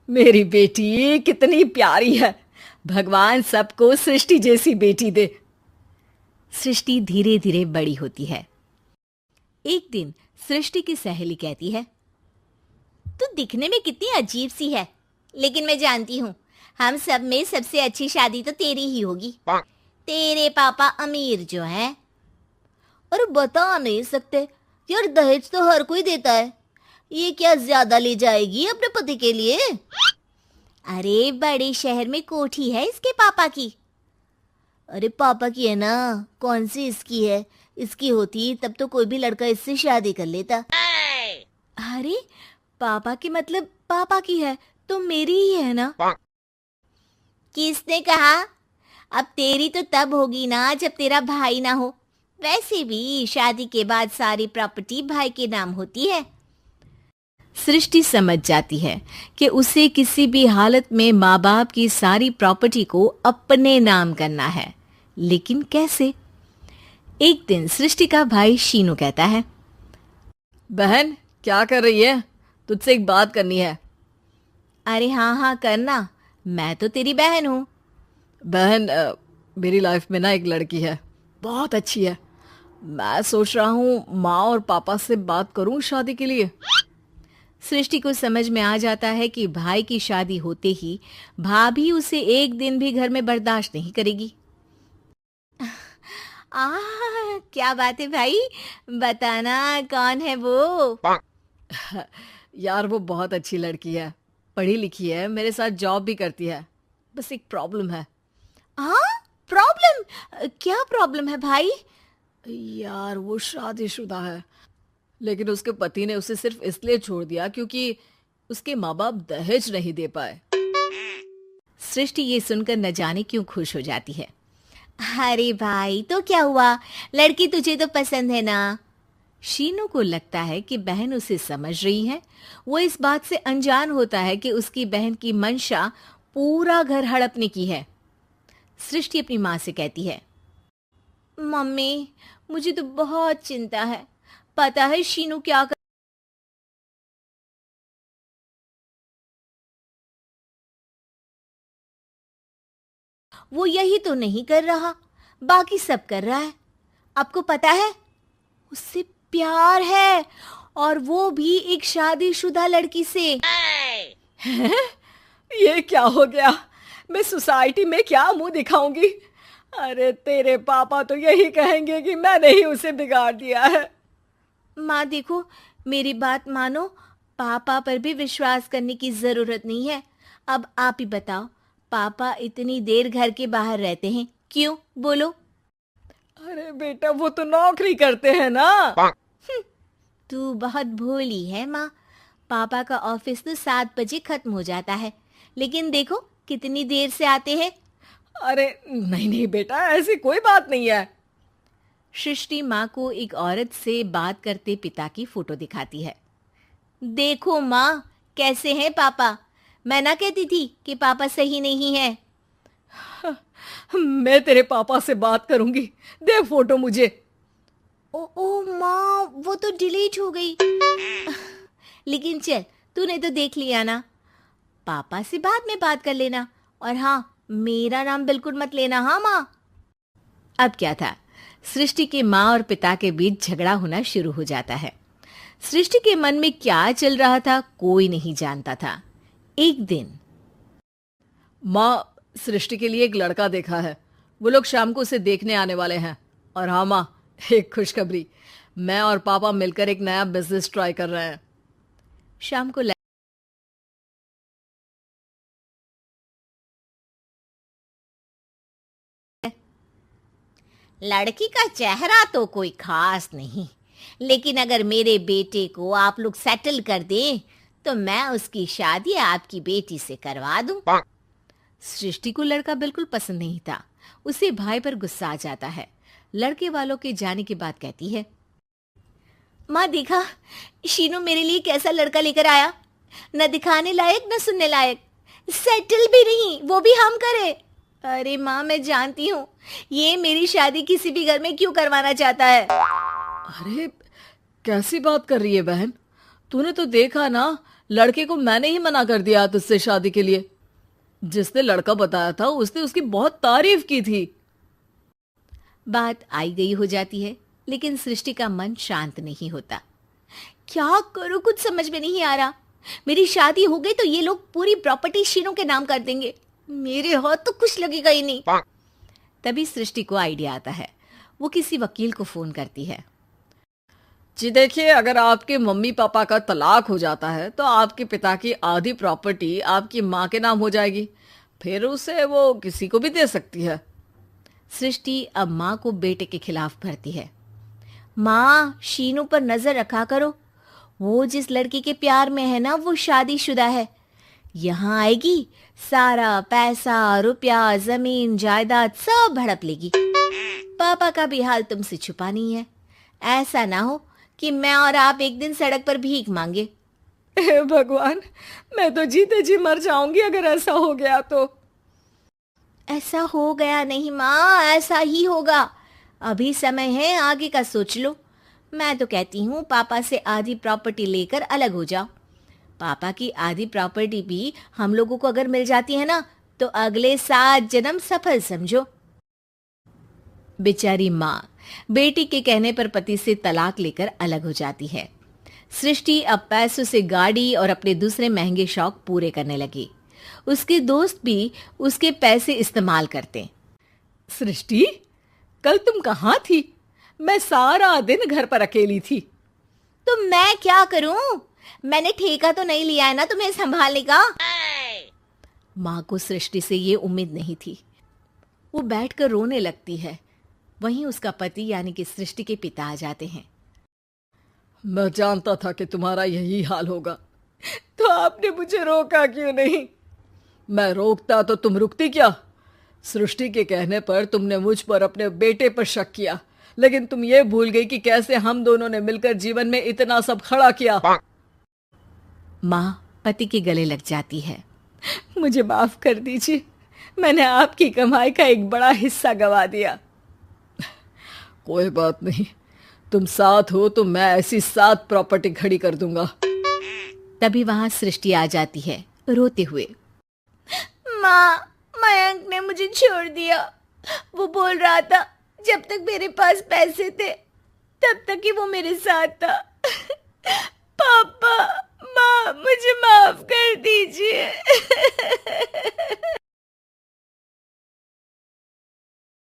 मेरी बेटी कितनी प्यारी है। भगवान सबको सृष्टि जैसी बेटी दे। सृष्टि धीरे धीरे बड़ी होती है। एक दिन सृष्टि की सहेली कहती है, तू दिखने में कितनी अजीब सी है, लेकिन मैं जानती हूँ हम सब में सबसे अच्छी शादी तो तेरी ही होगी। तेरे पापा अमीर जो हैं। और बता नहीं सकते यार, दहेज तो हर कोई देता है, ये क्या ज्यादा ले जाएगी अपने पति के लिए? अरे बड़े शहर में कोठी है इसके पापा की। अरे पापा की है ना, कौन सी इसकी है? इसकी होती तब तो कोई भी लड़का इससे शादी कर लेता। अरे पापा की मतलब पापा की है तो मेरी ही है ना। किसने कहा? अब तेरी तो तब होगी ना जब तेरा भाई ना हो। वैसे भी शादी के बाद सारी प्रॉपर्टी भाई के नाम होती है। सृष्टि समझ जाती है कि उसे किसी भी हालत में माँ बाप की सारी प्रॉपर्टी को अपने नाम करना है, लेकिन कैसे? एक दिन सृष्टि का भाई शीनू कहता है, बहन क्या कर रही है? तुझसे एक बात करनी है। अरे हाँ हाँ करना, मैं तो तेरी बहन हूँ। बहन मेरी लाइफ में ना एक लड़की है, बहुत अच्छी है। मैं सोच रहा हूँ माँ और पापा से बात करूँ शादी के लिए। सृष्टि को समझ में आ जाता है कि भाई की शादी होते ही भाभी उसे एक दिन भी घर में बर्दाश्त नहीं करेगी। क्या बात है भाई, बताना कौन है वो? यार वो बहुत अच्छी लड़की है, पढ़ी लिखी है, मेरे साथ जॉब भी करती है। बस एक प्रॉब्लम है। हाँ प्रॉब्लम? क्या प्रॉब्लम है भाई? यार वो शादीशुदा है, लेकिन उसके पति ने उसे सिर्फ इसलिए छोड़ दिया क्योंकि उसके माँ बाप दहेज नहीं दे पाए। सृष्टि ये सुनकर न जाने क्यों खुश हो जाती है। अरे भाई तो क्या हुआ, लड़की तुझे तो पसंद है ना? शीनू को लगता है कि बहन उसे समझ रही है। वो इस बात से अनजान होता है कि उसकी बहन की मंशा पूरा घर हड़पने की है। सृष्टि अपनी माँ से कहती है, मम्मी मुझे तो बहुत चिंता है। पता है शीनू क्या कर... वो यही तो नहीं कर रहा, बाकी सब कर रहा है। आपको पता है उससे प्यार है, और वो भी एक शादीशुदा लड़की से। ये क्या हो गया? मैं सोसाइटी में क्या मुंह दिखाऊंगी? अरे तेरे पापा तो यही कहेंगे कि मैंने ही उसे बिगाड़ दिया है। माँ देखो, मेरी बात मानो, पापा पर भी विश्वास करने की जरूरत नहीं है। अब आप ही बताओ, पापा इतनी देर घर के बाहर रहते हैं क्यों, बोलो? अरे बेटा वो तो नौकरी करते हैं ना। तू बहुत भोली है माँ। पापा का ऑफिस तो 7 बजे खत्म हो जाता है, लेकिन देखो कितनी देर से आते हैं। अरे नहीं नहीं बेटा, ऐसी कोई बात नहीं है। सृष्टि माँ को एक औरत से बात करते पिता की फोटो दिखाती है। देखो माँ, कैसे हैं पापा? मैं ना कहती थी कि पापा सही नहीं है। मैं तेरे पापा से बात करूंगी, दे फोटो मुझे। ओ माँ, वो तो डिलीट हो गई। लेकिन चल, तूने तो देख लिया ना। पापा से बाद में बात कर लेना, और हाँ, मेरा नाम बिल्कुल मत लेना, हाँ माँ। अब क्या था, सृष्टि के माँ और पिता के बीच झगड़ा होना शुरू हो जाता है। सृष्टि के मन में क्या चल रहा था कोई नहीं जानता था। एक दिन, माँ सृष्टि के लिए एक लड़का देखा है, वो लोग शाम को उसे देखने आने वाले हैं। और हाँ माँ, एक खुशखबरी, मैं और पापा मिलकर एक नया बिजनेस ट्राई कर रहे हैं। शाम को लड़की का चेहरा तो कोई खास नहीं, लेकिन अगर मेरे बेटे को आप लोग सेटल कर दें तो मैं उसकी शादी आपकी बेटी से करवा दूं। सृष्टि को लड़का बिल्कुल पसंद नहीं था। उसे भाई पर गुस्सा आ जाता है। लड़के वालों के जाने के बाद कहती है, माँ देखा, शीनू मेरे लिए कैसा लड़का लेकर आया, न दिखाने लायक न सुनने लायक, सेटल भी नहीं, वो भी हम करे। अरे माँ मैं जानती हूँ ये मेरी शादी किसी भी घर में क्यों करवाना चाहता है। अरे कैसी बात कर रही है बहन? तूने तो देखा ना, लड़के को मैंने ही मना कर दिया तुझसे शादी के लिए। जिसने लड़का बताया था उसने उसकी बहुत तारीफ की थी। बात आई गई हो जाती है, लेकिन सृष्टि का मन शांत नहीं होता। क्या करूं, कुछ समझ में नहीं आ रहा। मेरी शादी हो गई तो ये लोग पूरी प्रॉपर्टी शीनू के नाम कर देंगे, मेरे हाथ तो कुछ लगेगा ही नहीं। तभी सृष्टि को आइडिया आता है। वो किसी वकील को फोन करती है। जी देखिए, अगर आपके मम्मी पापा का तलाक हो जाता है तो आपके पिता की आधी प्रॉपर्टी आपकी माँ के नाम हो जाएगी, फिर उसे वो किसी को भी दे सकती है। सृष्टि अब माँ को बेटे के खिलाफ भरती है। माँ, शीनू पर नजर रखा करो, वो जिस लड़की के प्यार में है ना वो शादीशुदा है। यहाँ आएगी, सारा पैसा रुपया जमीन जायदाद सब हड़प लेगी। पापा का भी हाल तुमसे छुपा नहीं है। ऐसा ना हो कि मैं और आप एक दिन सड़क पर भीख मांगे। हे भगवान, मैं तो जीते जी मर जाऊंगी अगर ऐसा हो गया तो। ऐसा हो गया नहीं माँ, ऐसा ही होगा। अभी समय है, आगे का सोच लो। मैं तो कहती हूँ पापा से आधी प्रॉपर्टी लेकर अलग हो जाओ। पापा की आधी प्रॉपर्टी भी हम लोगों को अगर मिल जाती है ना तो अगले 7 जन्म सफल समझो। बेचारी माँ बेटी के कहने पर पति से तलाक लेकर अलग हो जाती है। सृष्टि अब पैसों से गाड़ी और अपने दूसरे महंगे शौक पूरे करने लगी। उसके दोस्त भी उसके पैसे इस्तेमाल करते। सृष्टि, कल तुम कहाँ थी? मैं सारा दिन घर पर अकेली थी। तो मैं क्या करूं? मैंने ठेका तो नहीं लिया है ना तुम्हें संभालने का। माँ को सृष्टि से ये उम्मीद नहीं थी। वो बैठकर रोने लगती है। वहीं उसका पति यानी कि सृष्टि के पिता आ जाते हैं। मैं जानता था कि तुम्हारा यही हाल होगा, तो आपने मुझे रोका क्यों नहीं? मैं रोकता तो तुम रुकती क्या? सृष्टि के कहने पर तुमने मुझ पर अपने बेटे पर शक किया, लेकिन तुम ये भूल गई कि कैसे हम दोनों ने मिलकर जीवन में इतना सब खड़ा किया। माँ पति के गले लग जाती है। मुझे माफ कर दीजिए, मैंने आपकी कमाई का एक बड़ा हिस्सा गवा दिया। कोई बात नहीं, तुम साथ हो तो मैं ऐसी 7 प्रॉपर्टी खड़ी कर दूंगा। तभी वहां सृष्टि आ जाती है रोते हुए। माँ, मयंक ने मुझे छोड़ दिया। वो बोल रहा था जब तक मेरे पास पैसे थे तब तक ही वो मेरे साथ था। पापा, माँ, मुझे माफ कर दीजिए।